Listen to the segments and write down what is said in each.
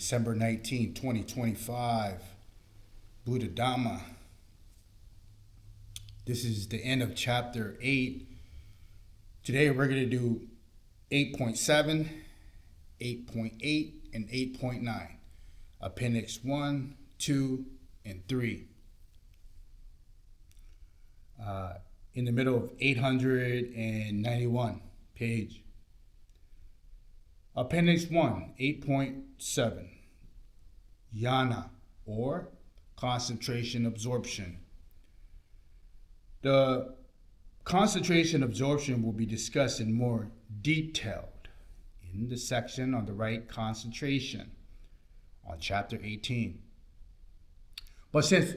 December 19, 2025, Buddhadhamma. This is the end of chapter 8. Today we're going to do 8.7, 8.8, and 8.9. Appendix 1, 2, and 3. In the middle of 891 page. Appendix 1, 8.7. Jhāna, or concentration absorption. The concentration absorption will be discussed in more detail in the section on the right concentration on chapter 18. But since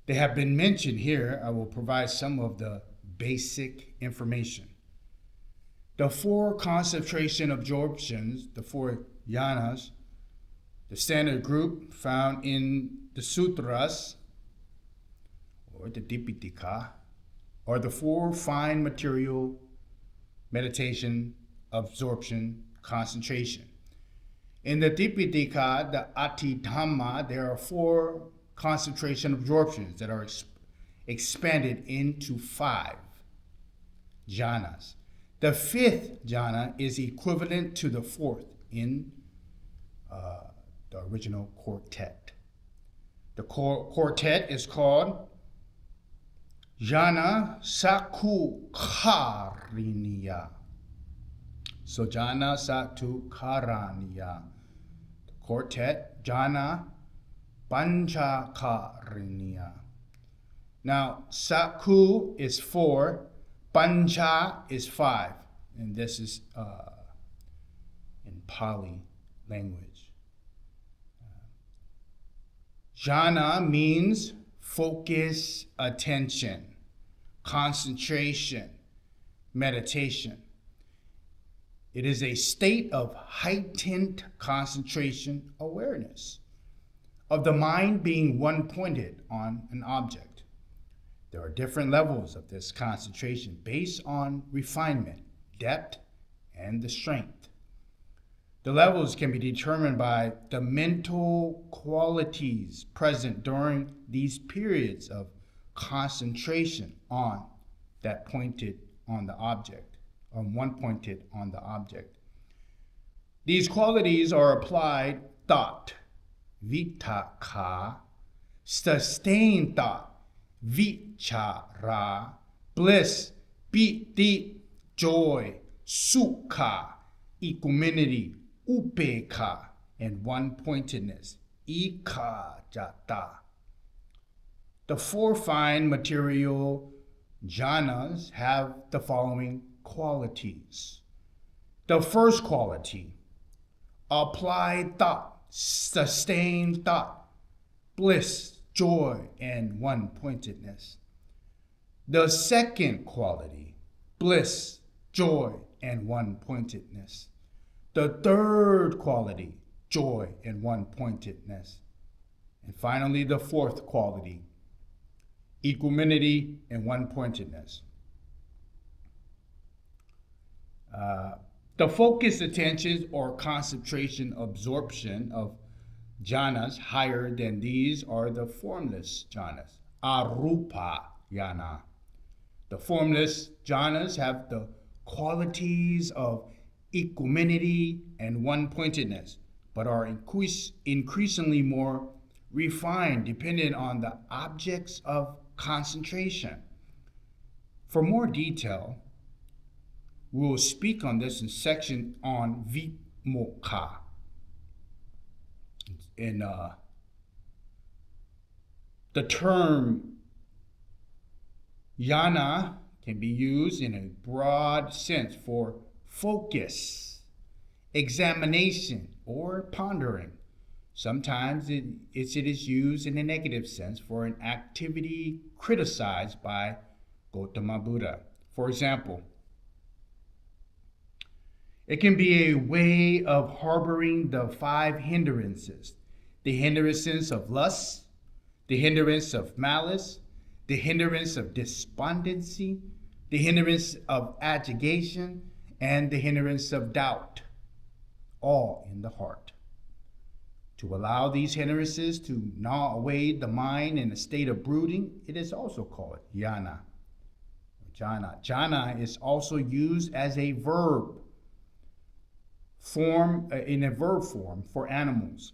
they have been mentioned here, I will provide some of the basic information. The four concentration absorptions, the four jhanas, the standard group found in the sutras, or the Dipitaka, are the four fine material meditation, absorption, concentration. In the Dipitaka, the Buddhadhamma, there are four concentration absorptions that are expanded into 5 jhanas. The 5th jhana is equivalent to the 4th in the original quartet. The quartet is called Jhāna Sakukhariniya. So Jhāna Sakukhariniya. The quartet, Jhāna Panchakariniya. Now, Saku is 4, Pancha is 5, and this is in Pali language. Jhana means focus, attention, concentration, meditation. It is a state of heightened concentration awareness of the mind being one-pointed on an object. There are different levels of this concentration based on refinement, depth, and the strength. The levels can be determined by the mental qualities present during these periods of concentration on that pointed on the object, or one pointed on the object. These qualities are applied thought, vitaka, sustained thought, vichara, bliss, piti, joy, sukha, equanimity, upeka, and one-pointedness, ikajata. The 4 fine material jhanas have the following qualities. The first quality, applied thought, sustained thought, bliss, joy, and one-pointedness. The second quality, bliss, joy, and one-pointedness. The third quality, joy and one-pointedness. And finally, the 4th quality, equanimity and one-pointedness. The focused attention or concentration absorption of jhanas higher than these are the formless jhanas, arupa jhana. The formless jhanas have the qualities of equanimity and one-pointedness, but are increasingly more refined depending on the objects of concentration. For more detail, we will speak on this in section on vimokkha. And the term jhana can be used in a broad sense for focus, examination, or pondering. Sometimes it is used in a negative sense for an activity criticized by Gautama Buddha. For example, it can be a way of harboring the 5 hindrances. The hindrances of lust, the hindrance of malice, the hindrance of despondency, the hindrance of agitation, and the hindrance of doubt, all in the heart. To allow these hindrances to gnaw away the mind in a state of brooding, it is also called jhāna. Jhāna is also used as a verb form, in a verb form for animals.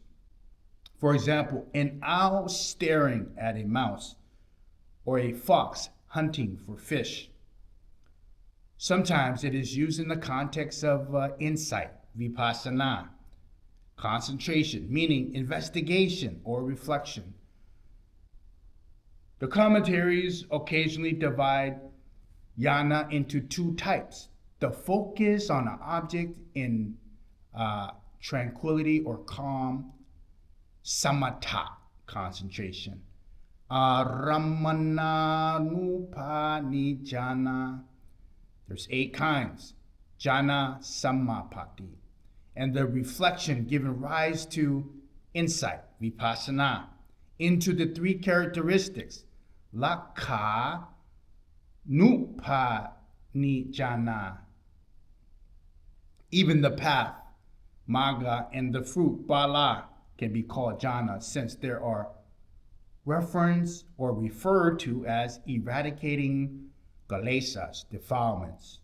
For example, an owl staring at a mouse, or a fox hunting for fish. Sometimes it is used in the context of insight, vipassana, concentration, meaning investigation or reflection. The commentaries occasionally divide jhāna into two types: the focus on an object in tranquility or calm, samatha, concentration, aramananupani. There's 8 kinds, jhana samapati, and the reflection giving rise to insight, vipassana, into the 3 characteristics, lakha nupani jhana. Even the path, magga, and the fruit, phala, can be called jhana, since there are referenced or referred to as eradicating kilesas, defilements,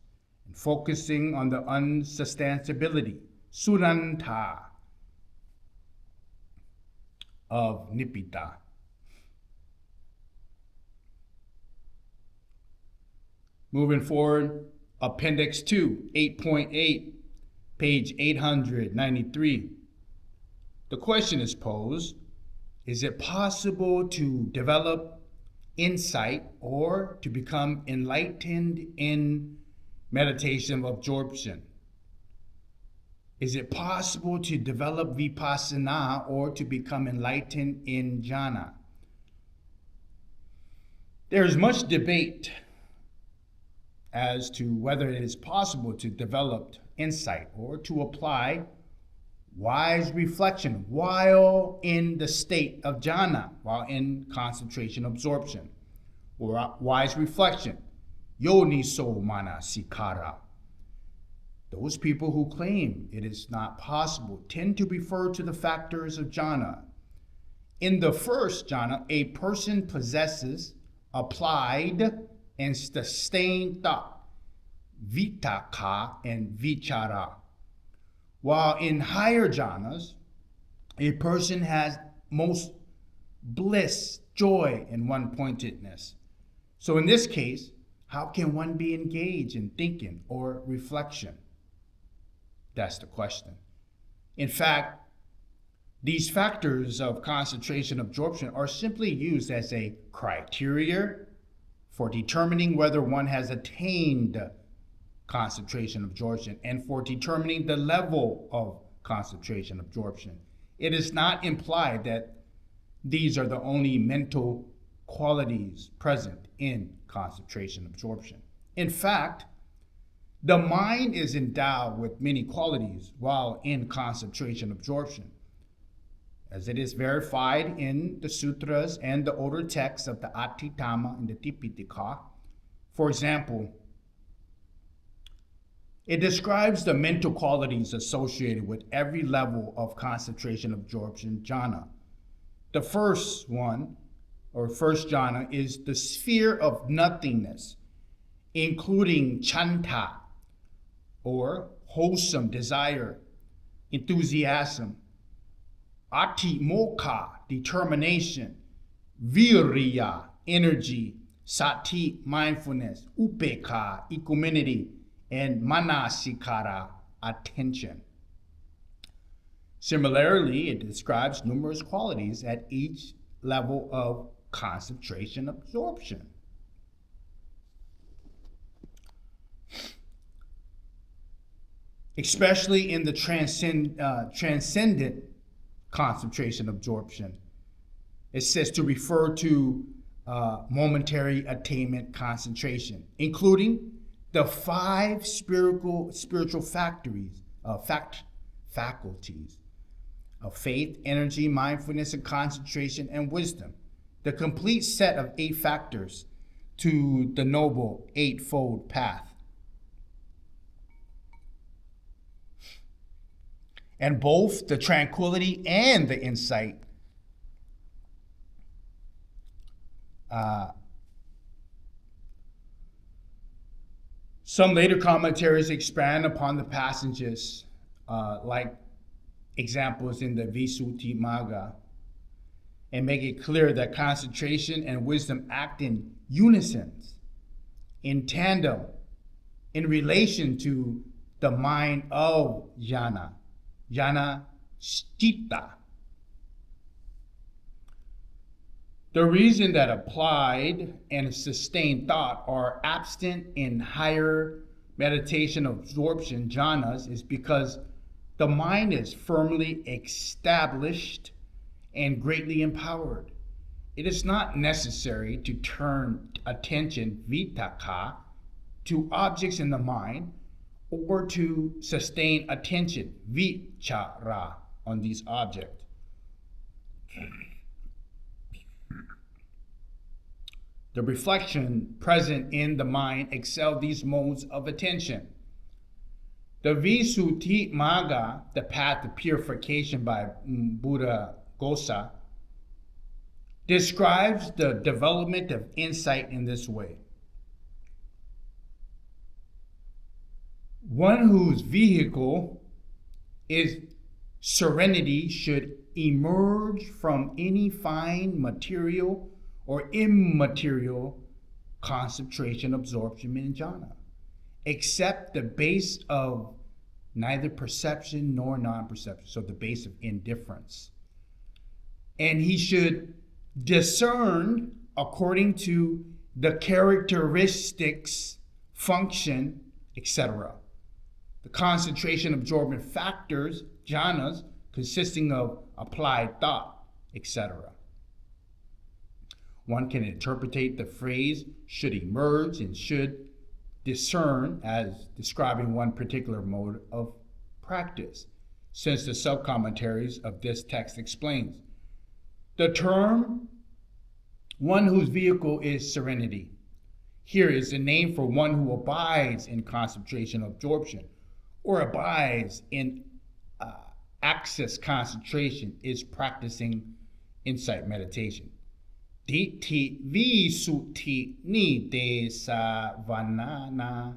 and focusing on the unsustainability, suranta, of nibbida. Moving forward, Appendix 2, 8.8, page 893. The question is posed, is it possible to develop insight or to become enlightened in meditation of absorption? Is it possible to develop vipassana or to become enlightened in jhana? There is much debate as to whether it is possible to develop insight or to apply wise reflection while in the state of jhana, while in concentration absorption, or wise reflection, yoniso manasikara. Those people who claim it is not possible tend to refer to the factors of jhana. In the first jhana, a person possesses applied and sustained thought, vitaka and vichara. While in higher jhanas, a person has most bliss, joy, and one-pointedness. So in this case, how can one be engaged in thinking or reflection? That's the question. In fact, these factors of concentration absorption are simply used as a criteria for determining whether one has attained concentration absorption and for determining the level of concentration absorption. It is not implied that these are the only mental qualities present in concentration absorption. In fact, the mind is endowed with many qualities while in concentration absorption, as it is verified in the sutras and the older texts of the Buddhadhamma and the Tipitaka. For example, it describes the mental qualities associated with every level of concentration absorption jhana. The first one, or first jhana, is the sphere of nothingness, including chanta, or wholesome desire, enthusiasm, atimokha, determination, virya, energy, sati, mindfulness, upekha, equanimity, and manasikara, attention. Similarly, it describes numerous qualities at each level of concentration absorption. Especially in the transcendent concentration absorption, it says to refer to momentary attainment concentration, including the 5 spiritual faculties of faith, energy, mindfulness, and concentration, and wisdom, the complete set of 8 factors to the noble eightfold path. And both the tranquility and the insight some later commentaries expand upon the passages, like examples in the Visuddhimagga, and make it clear that concentration and wisdom act in unison, in tandem, in relation to the mind of jhana, jhana citta. The reason that applied and sustained thought are absent in higher meditation absorption jhanas is because the mind is firmly established and greatly empowered. It is not necessary to turn attention, vitakka, to objects in the mind or to sustain attention, vichara, on these objects. The reflection present in the mind excel these modes of attention. The Visuddhimagga, the path to purification by Buddhadhamma, describes the development of insight in this way. One whose vehicle is serenity should emerge from any fine material or immaterial concentration, absorption, in jhana, except the base of neither perception nor non-perception, so the base of indifference. And he should discern according to the characteristics, function, etc. The concentration absorbent factors, jhanas, consisting of applied thought, etc. One can interpret the phrase should emerge and should discern as describing one particular mode of practice, since the sub-commentaries of this text explains. The term one whose vehicle is serenity here is a name for one who abides in concentration absorption or abides in access concentration, is practicing insight meditation. Ditti visuddhi nide savanana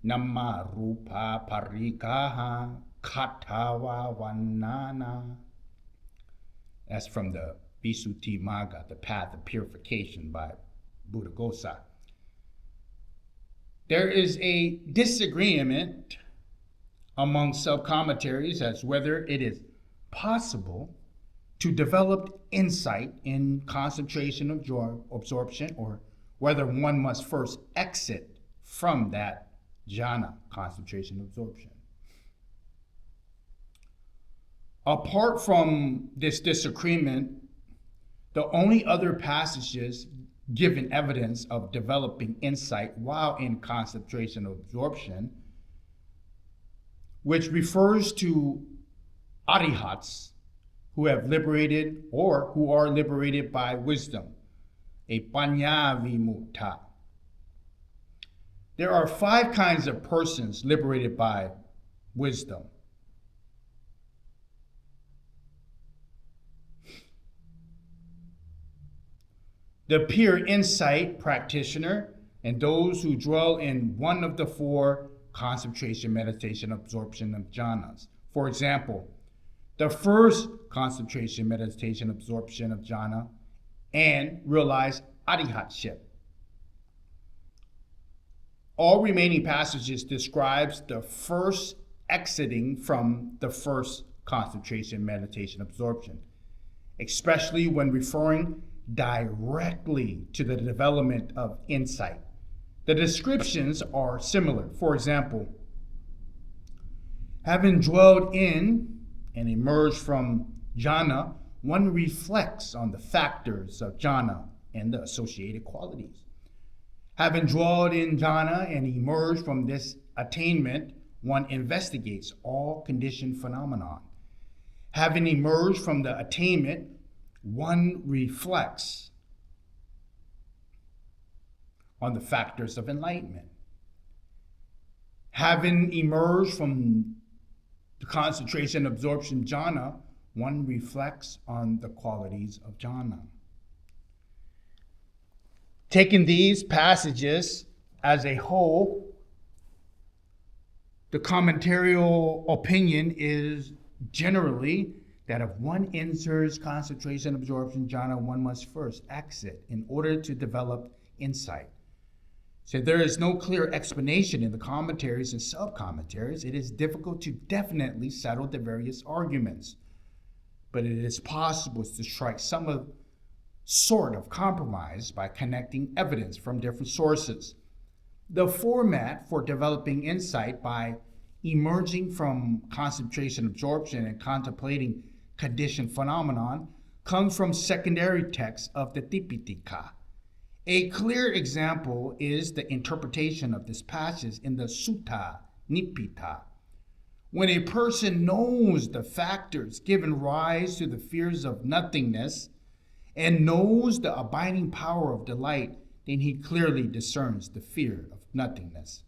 namma rupa parikaha katawa vanana. That's from the Visuddhimagga, the path of purification by Buddhadhamma. There is a disagreement among sub-commentaries as whether it is possible to develop insight in concentration absorption, or whether one must first exit from that jhana, concentration absorption. Apart from this disagreement, the only other passages given evidence of developing insight while in concentration absorption, which refers to arihats who have liberated or who are liberated by wisdom, a panya vimutta. There are 5 kinds of persons liberated by wisdom. The pure insight practitioner and those who dwell in one of the 4 concentration, meditation, absorption of jhanas. For example, the first concentration, meditation, absorption of jhana and realize arihatship. All remaining passages describes the first exiting from the first concentration, meditation, absorption, especially when referring directly to the development of insight. The descriptions are similar. For example, having dwelled in and emerged from jhana, one reflects on the factors of jhana and the associated qualities. Having dwelled in jhana and emerged from this attainment, one investigates all conditioned phenomena. Having emerged from the attainment, one reflects on the factors of enlightenment. Having emerged from The concentration absorption jhana, one reflects on the qualities of jhana. Taking these passages as a whole, the commentarial opinion is generally that if one enters concentration absorption jhana, one must first exit in order to develop insight. So there is no clear explanation in the commentaries and sub-commentaries. It is difficult to definitely settle the various arguments, but it is possible to strike some sort of compromise by connecting evidence from different sources. The format for developing insight by emerging from concentration absorption and contemplating conditioned phenomenon comes from secondary texts of the Tipitaka. A clear example is the interpretation of this passage in the Sutta Nipita. When a person knows the factors giving rise to the fears of nothingness and knows the abiding power of delight, then he clearly discerns the fear of nothingness.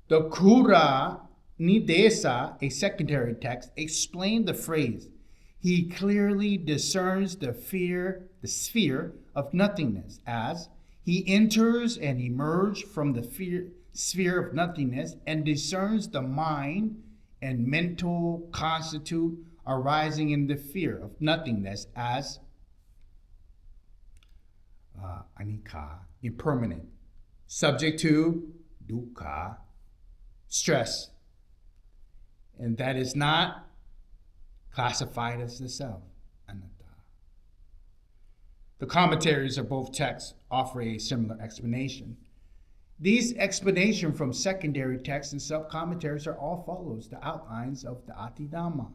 The Kura Nidesa, a secondary text, explained the phrase, he clearly discerns the sphere of nothingness, as he enters and emerges from the sphere of nothingness and discerns the mind and mental constitute arising in the fear of nothingness as anicca, impermanent, subject to dukkha, stress, and that is not classified as the self, anatta. The commentaries of both texts offer a similar explanation. These explanations from secondary texts and sub-commentaries are all follows the outlines of the Buddhadhamma.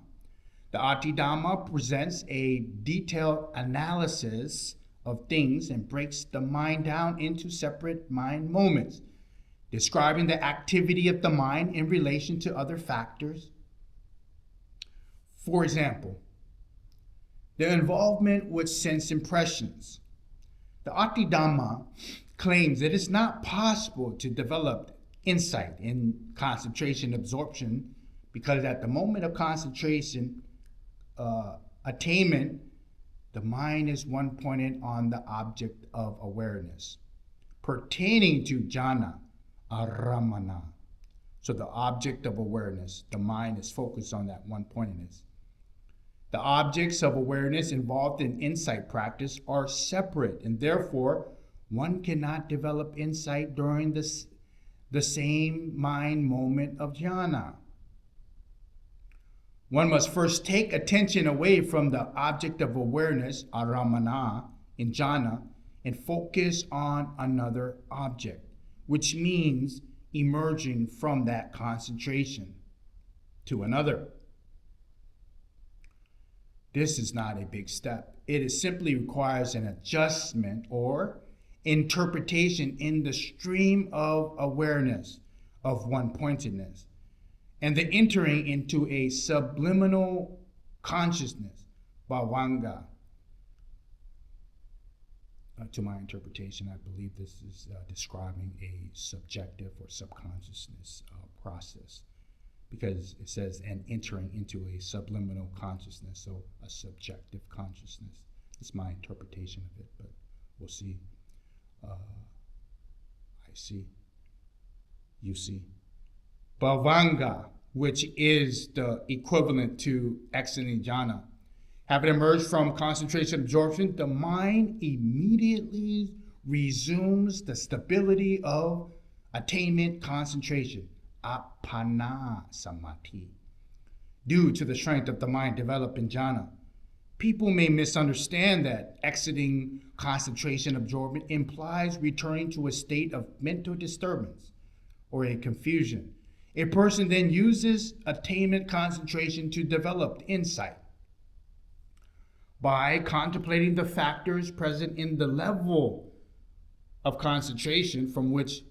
The Buddhadhamma presents a detailed analysis of things and breaks the mind down into separate mind moments, describing the activity of the mind in relation to other factors. For example, the involvement with sense impressions. The Buddhadhamma claims that it's not possible to develop insight in concentration absorption because at the moment of concentration attainment, the mind is one pointed on the object of awareness. Pertaining to jhana, aramana. So the object of awareness, the mind is focused on that one pointedness. The objects of awareness involved in insight practice are separate, and therefore one cannot develop insight during the same mind moment of jhana. One must first take attention away from the object of awareness, aramana, in jhana, and focus on another object, which means emerging from that concentration to another. This is not a big step. It simply requires an adjustment or interpretation in the stream of awareness of one-pointedness and the entering into a subliminal consciousness, bhavanga. To my interpretation, I believe this is describing a subjective or subconsciousness process, because it says, and entering into a subliminal consciousness, so a subjective consciousness. It's my interpretation of it, but we'll see. I see. You see. Bhavanga, which is the equivalent to exiting jhana. Having emerged from concentration absorption, the mind immediately resumes the stability of attainment concentration, appana samadhi. Due to the strength of the mind developed in jhana, people may misunderstand that exiting concentration absorption implies returning to a state of mental disturbance or a confusion. A person then uses attainment concentration to develop insight by contemplating the factors present in the level of concentration from which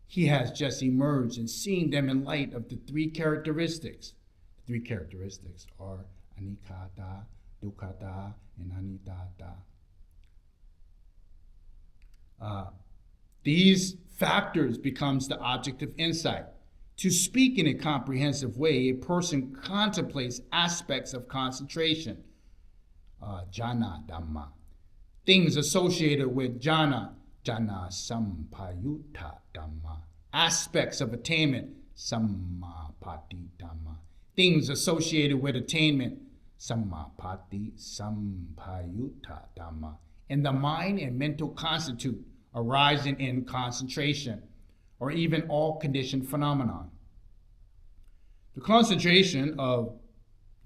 he has just emerged and seeing them in light of the three characteristics. The three characteristics are anicca, dukkha, and anitta. These factors becomes the object of insight. To speak in a comprehensive way, a person contemplates aspects of concentration, Jhāna things associated with jhana, sampayutta dhamma, aspects of attainment, sammapati dhamma, things associated with attainment, sammapati sampayutta dhamma, and the mind and mental constitute arising in concentration, or even all conditioned phenomenon. The concentration of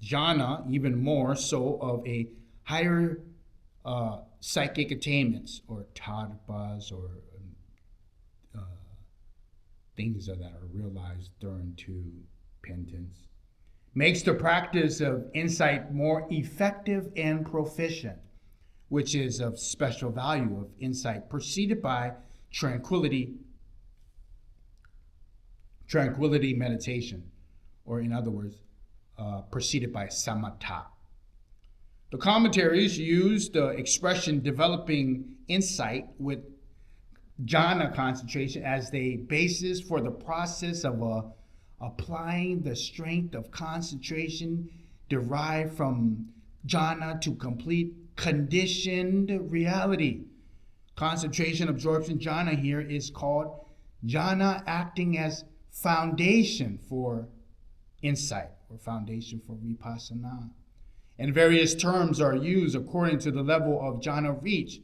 jhana, even more so of a higher psychic attainments, or tadpas, or things that are realized during to penance, makes the practice of insight more effective and proficient, which is of special value of insight, preceded by tranquility meditation, or in other words, preceded by samatha. The commentaries use the expression developing insight with jhana concentration as the basis for the process of applying the strength of concentration derived from jhana to complete conditioned reality. Concentration absorption jhana here is called jhana, acting as foundation for insight, or foundation for vipassana. And various terms are used according to the level of jhana reach,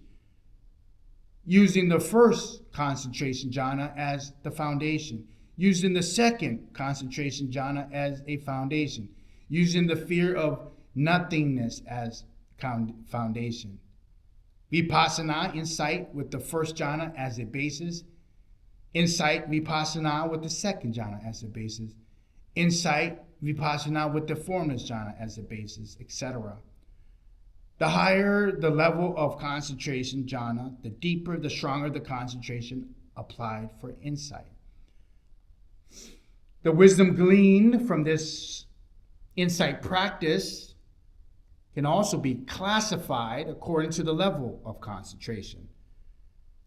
using the first concentration jhana as the foundation, using the second concentration jhana as a foundation, using the fear of nothingness as foundation. Vipassana, insight, with the first jhana as a basis. Insight, vipassana, with the second jhana as a basis. Insight, vipassana, with the formless jhana as a basis, etc. The higher the level of concentration jhana, the deeper, the stronger the concentration applied for insight. The wisdom gleaned from this insight practice can also be classified according to the level of concentration.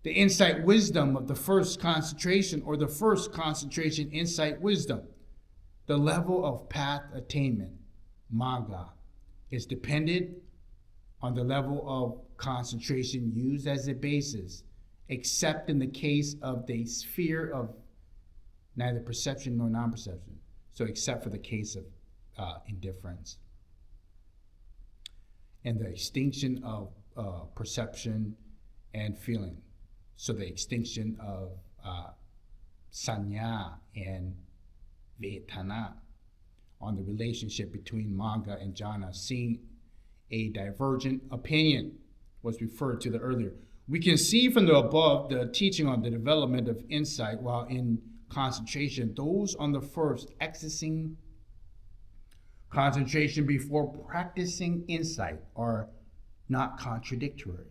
The insight wisdom of the first concentration, or the first concentration insight wisdom, the level of path attainment, magga, is dependent on the level of concentration used as a basis, except in the case of the sphere of neither perception nor non-perception. So except for the case of indifference. And the extinction of perception and feeling. So the extinction of sanya and vedana, on the relationship between magga and jhana, seeing a divergent opinion was referred to the earlier. We can see from the above the teaching on the development of insight, while in concentration, those on the first accessing concentration before practicing insight are not contradictory.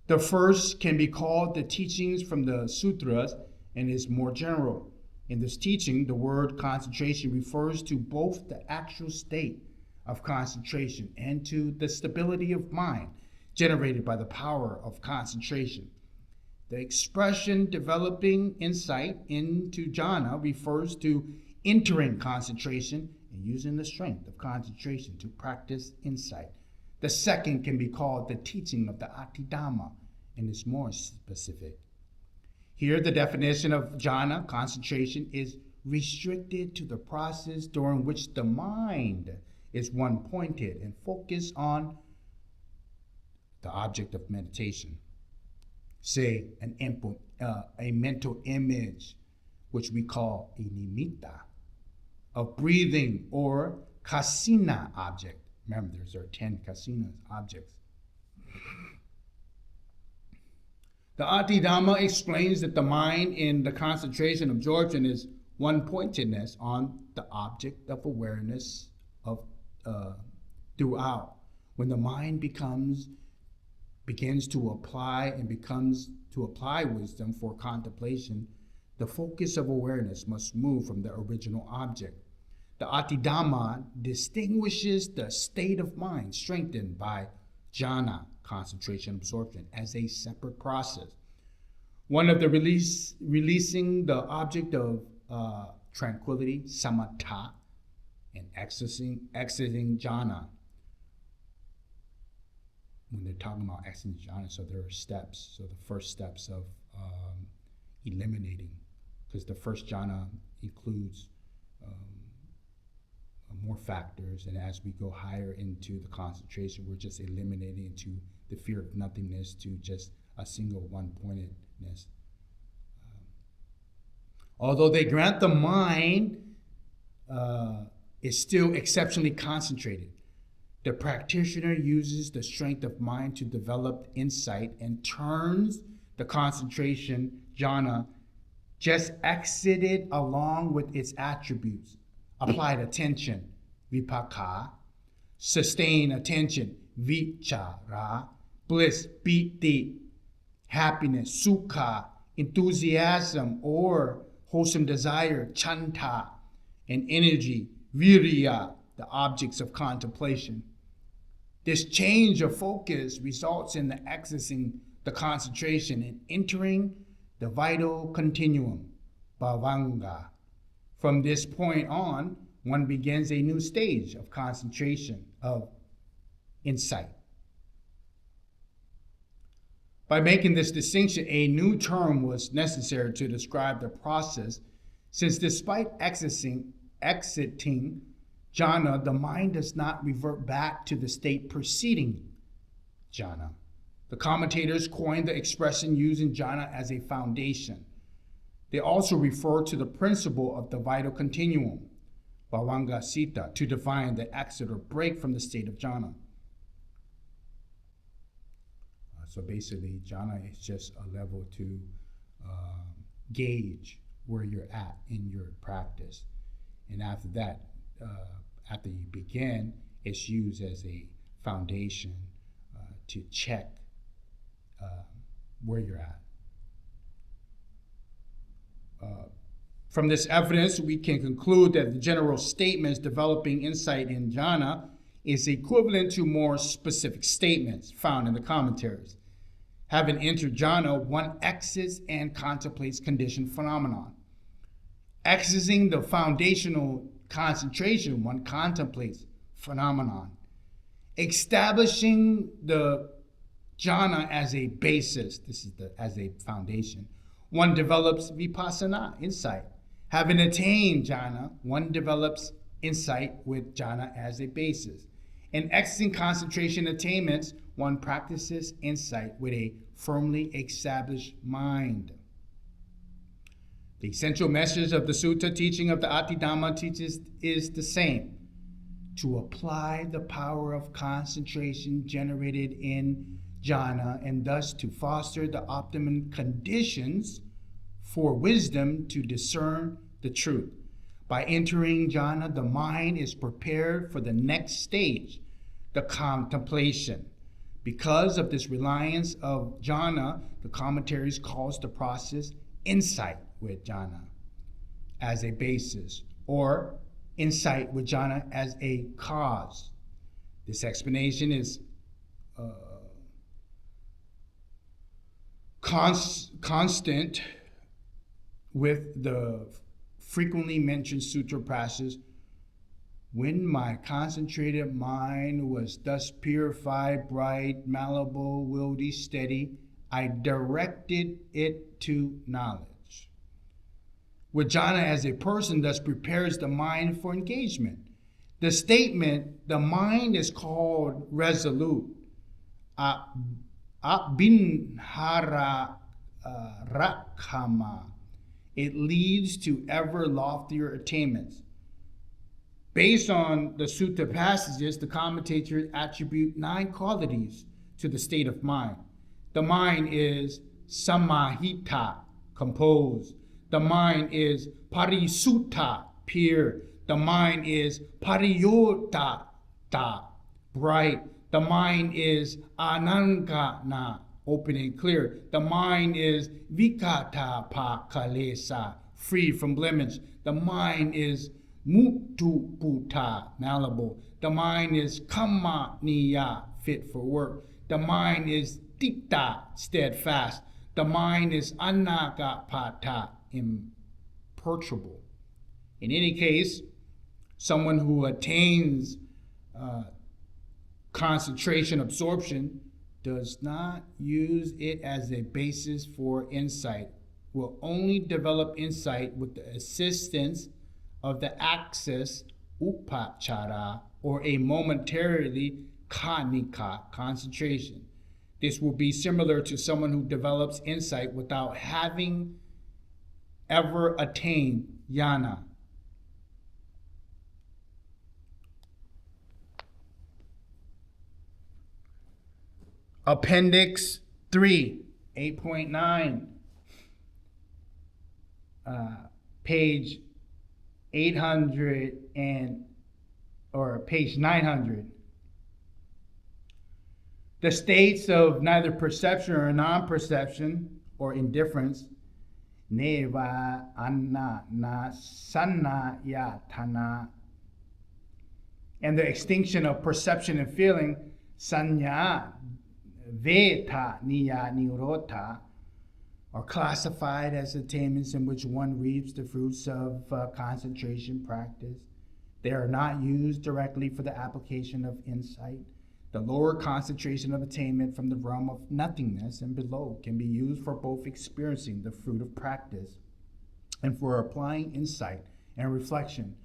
The first can be called the teachings from the sutras and is more general. In this teaching, the word concentration refers to both the actual state of concentration and to the stability of mind generated by the power of concentration. The expression developing insight into jhana refers to entering concentration and using the strength of concentration to practice insight. The second can be called the teaching of the Buddhadhamma and is more specific. Here, the definition of jhana, concentration, is restricted to the process during which the mind is one-pointed and focused on the object of meditation. Say, a mental image, which we call a nimitta, of breathing, or kasina object. Remember, there are 10 kasina objects. The Buddhadhamma explains that the mind in the concentration absorption is one-pointedness on the object of awareness of throughout. When the mind begins to apply wisdom for contemplation, the focus of awareness must move from the original object. The Buddhadhamma distinguishes the state of mind strengthened by jhana, concentration absorption, as a separate process. One of the releasing the object of tranquility, samatha, and exiting jhana. When they're talking about exiting jhana, so there are steps. So the first steps of eliminating, because the first jhana includes more factors, and as we go higher into the concentration, we're just eliminating into the fear of nothingness to just a single one-pointedness. Although they grant the mind is still exceptionally concentrated, the practitioner uses the strength of mind to develop insight and turns the concentration jhana just exited along with its attributes. Applied attention, vipaka, sustained attention, vichara, bliss, piti, happiness, sukha, enthusiasm or wholesome desire, chanta, and energy, virya, the objects of contemplation. This change of focus results in the accessing the concentration and entering the vital continuum, bhavanga. From this point on, one begins a new stage of concentration, of insight. By making this distinction, a new term was necessary to describe the process, since despite exiting jhana, the mind does not revert back to the state preceding jhana. The commentators coined the expression using jhana as a foundation. They also refer to the principle of the vital continuum, bhavanga sita, to define the exit or break from the state of jhana. So basically, jhana is just a level to gauge where you're at in your practice. And after that, after you begin, it's used as a foundation to check where you're at. From this evidence, we can conclude that the general statements developing insight in jhana is equivalent to more specific statements found in the commentaries. Having entered jhana, one exits and contemplates conditioned phenomenon. Exiting the foundational concentration, one contemplates phenomenon. Establishing the jhana as a basis, as a foundation, one develops vipassana, insight. Having attained jhana, one develops insight with jhana as a basis. In exiting concentration attainments, one practices insight with a firmly established mind. The essential message of the sutta teaching of the Buddhadhamma teaches is the same: to apply the power of concentration generated in jhana, and thus to foster the optimum conditions for wisdom to discern the truth. By entering jhana, the mind is prepared for the next stage, the contemplation. Because of this reliance of jhana, the commentaries calls the process insight with jhana as a basis, or insight with jhana as a cause. This explanation is constant with the frequently mentioned sutra passages. When my concentrated mind was thus purified, bright, malleable, wildy, steady, I directed it to knowledge. With jhana as a person thus prepares the mind for engagement. The statement, the mind is called resolute, abhinhara rakhama. It leads to ever loftier attainments. Based on the sutta passages, the commentators attribute 9 qualities to the state of mind. The mind is samahita, composed. The mind is parisutta, pure. The mind is pariyota, bright. The mind is anangana, open and clear. The mind is vikata kalesa, free from blemish. The mind is mutuputa, malleable. The mind is kamaniya, fit for work. The mind is tita, steadfast. The mind is anagapata, imperturbable. In any case, someone who attains concentration absorption does not use it as a basis for insight, will only develop insight with the assistance of the access upachara, or a momentarily khanika concentration. This will be similar to someone who develops insight without having ever attained jhāna. Appendix 3, 8.9, page 800 or page 900. The states of neither perception or non-perception or indifference, neva anna na sanna yatana, and the extinction of perception and feeling, sanya veta niya nirota, are classified as attainments in which one reaps the fruits of concentration practice. They are not used directly for the application of insight. The lower concentration of attainment from the realm of nothingness and below can be used for both experiencing the fruit of practice and for applying insight and reflection.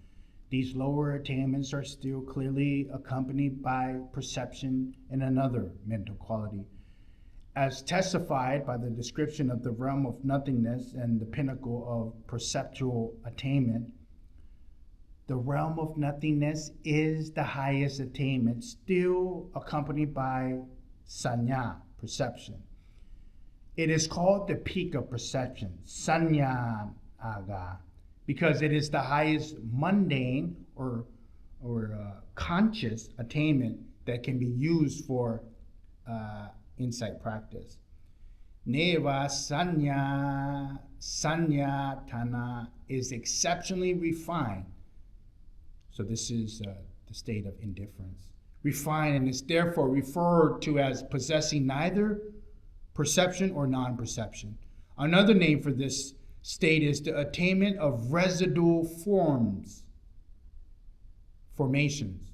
These lower attainments are still clearly accompanied by perception and another mental quality, as testified by the description of the realm of nothingness and the pinnacle of perceptual attainment. The realm of nothingness is the highest attainment, still accompanied by sanya, perception. It is called the peak of perception, sanya aga, because it is the highest mundane or conscious attainment that can be used for insight practice. Neva sanya tana is exceptionally refined. So this is the state of indifference. Refined, and is therefore referred to as possessing neither perception or non-perception. Another name for this state is the attainment of residual formations,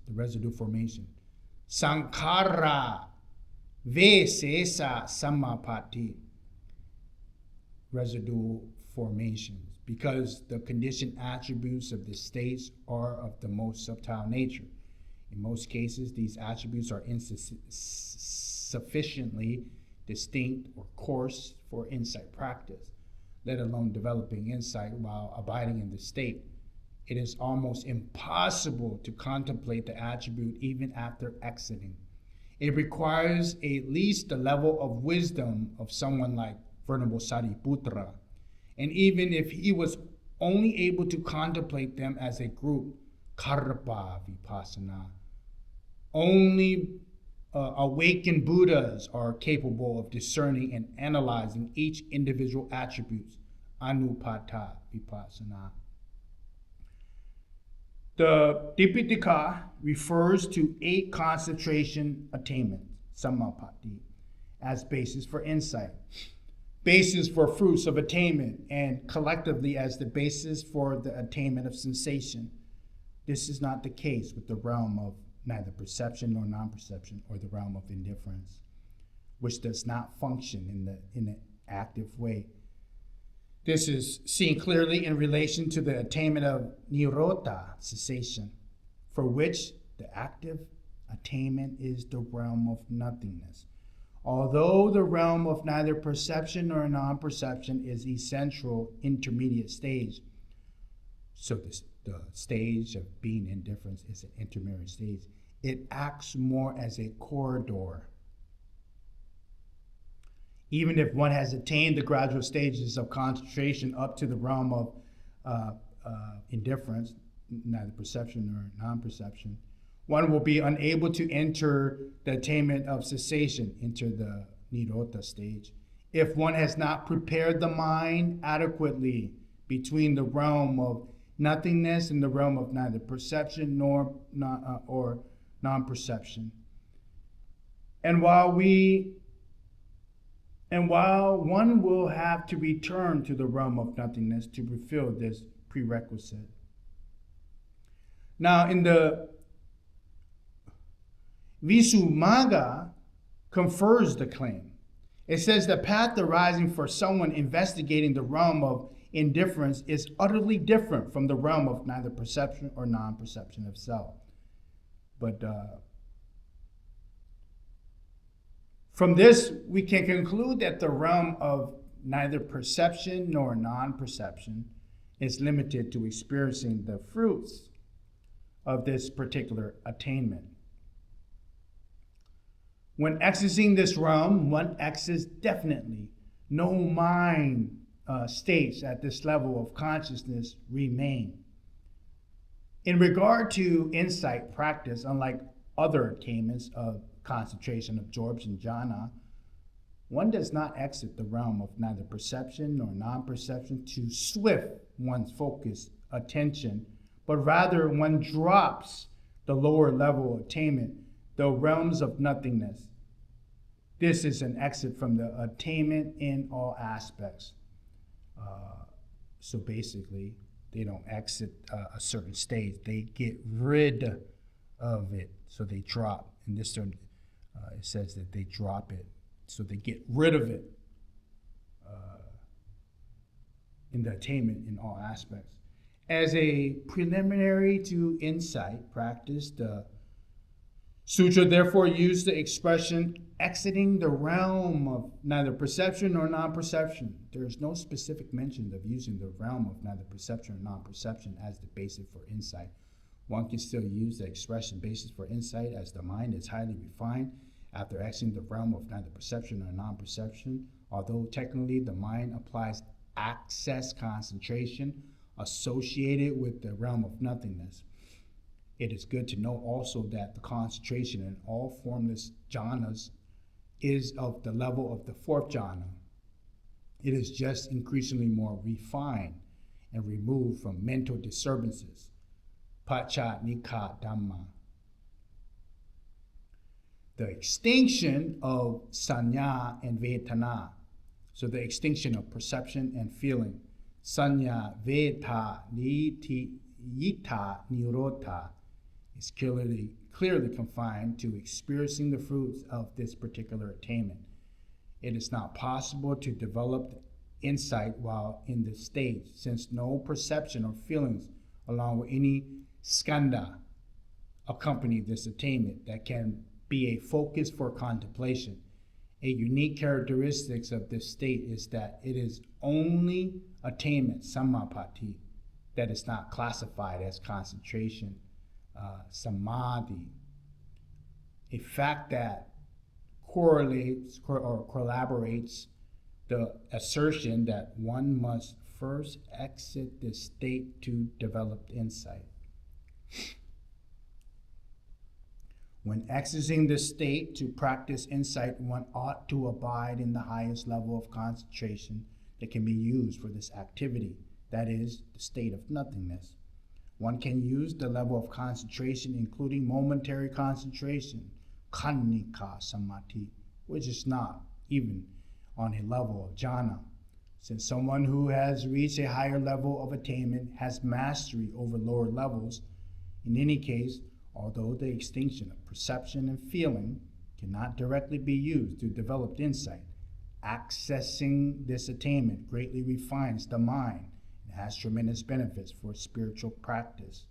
the residual formation. Sankhara vesesa samapati, residual formations, because the conditioned attributes of the states are of the most subtle nature. In most cases, these attributes are insufficiently distinct or coarse for insight practice, let alone developing insight while abiding in the state. It is almost impossible to contemplate the attribute even after exiting. It requires at least the level of wisdom of someone like Venerable Sariputra. And even if he was only able to contemplate them as a group, karpa vipassana, only awakened Buddhas are capable of discerning and analyzing each individual attribute, anupata vipassana. The Dipitaka refers to 8 concentration attainments, samapati, as basis for insight, basis for fruits of attainment, and collectively as the basis for the attainment of sensation. This is not the case with the realm of neither perception nor non-perception, or the realm of indifference, which does not function in an active way. This is seen clearly in relation to the attainment of nirota, cessation, for which the active attainment is the realm of nothingness. Although the realm of neither perception nor non-perception is essential intermediate stage, so the stage of being indifference is an intermediate stage, it acts more as a corridor. Even if one has attained the gradual stages of concentration up to the realm of indifference, neither perception nor non-perception, one will be unable to enter the attainment of cessation, enter the nirota stage, if one has not prepared the mind adequately between the realm of nothingness and the realm of neither perception nor non-perception. And while one will have to return to the realm of nothingness to fulfill this prerequisite, Now, in the Visuddhimagga confirms the claim. It says the path arising for someone investigating the realm of indifference is utterly different from the realm of neither perception or non-perception of self. But from this, we can conclude that the realm of neither perception nor non-perception is limited to experiencing the fruits of this particular attainment. When accessing this realm, one accesses definitely no mind states at this level of consciousness remain. In regard to insight practice, unlike other attainments of concentration, absorption, jhana, one does not exit the realm of neither perception nor non-perception to swift one's focus, attention, but rather one drops the lower level of attainment, the realms of nothingness. This is an exit from the attainment in all aspects. So basically, they don't exit a certain stage. They get rid of it, so they drop. In this term, it says that they drop it, so they get rid of it in the attainment in all aspects. As a preliminary to insight practice, the Sutra therefore used the expression exiting the realm of neither perception nor non-perception. There is no specific mention of using the realm of neither perception or non-perception as the basis for insight. One can still use the expression basis for insight as the mind is highly refined after exiting the realm of neither perception or non-perception, although technically the mind applies access concentration associated with the realm of nothingness. It is good to know also that the concentration in all formless jhanas is of the level of the fourth jhana. It is just increasingly more refined and removed from mental disturbances. Buddhadhamma. The extinction of sanya and vedana. So the extinction of perception and feeling. Sanya, veda, niti, yita, nirodha is clearly confined to experiencing the fruits of this particular attainment. It is not possible to develop insight while in this state, since no perception or feelings along with any skandha accompany this attainment that can be a focus for contemplation. A unique characteristic of this state is that it is only attainment, samapatti, that is not classified as concentration, samadhi, a fact that correlates or collaborates the assertion that one must first exit this state to develop insight. When exiting this state to practice insight, one ought to abide in the highest level of concentration that can be used for this activity, that is, the state of nothingness. One can use the level of concentration, including momentary concentration, khanika samadhi, which is not even on a level of jhana, since someone who has reached a higher level of attainment has mastery over lower levels. In any case, although the extinction of perception and feeling cannot directly be used to develop insight, accessing this attainment greatly refines the mind and has tremendous benefits for spiritual practice.